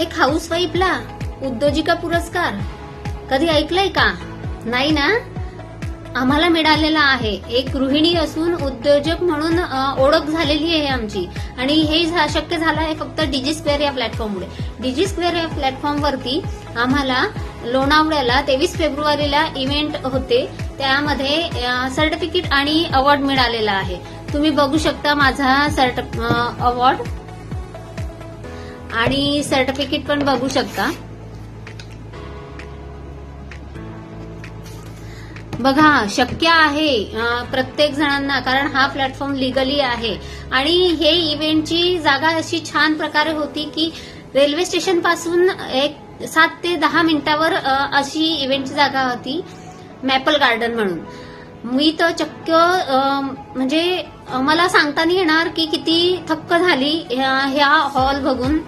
एक हाऊसवाईफला उद्योजिका पुरस्कार कधी ऐकलंय का? नाही ना? आम्हाला मिळालेला आहे. एक गृहिणी असून उद्योजक म्हणून ओळख झालेली आहे आमची. आणि हे शक्य झालं आहे फक्त डीजी स्क्वेअर या प्लॅटफॉर्ममुळे. डीजी स्क्वेअर या प्लॅटफॉर्मवरती आम्हाला लोणावळ्याला 23 फेब्रुवारीला इव्हेंट होते. त्यामध्ये सर्टिफिकेट आणि अवॉर्ड मिळालेला आहे. तुम्ही बघू शकता माझा अवॉर्ड आणि सर्टिफिकेट पण बघू शकता. बघा, शक्य आहे प्रत्येक जणांना, कारण हा प्लॅटफॉर्म लिगली आहे. आणि हे इव्हेंटची जागा अशी छान प्रकारे होती की रेल्वे स्टेशन पासून एक 7 ते 10 मिनिटावर अशी इव्हेंटची जागा होती, मॅपल गार्डन म्हणून. मी तर चक्क म्हणजे मला सांगता नाही येणार की किती थक्क झाली ह्या हॉल बघून.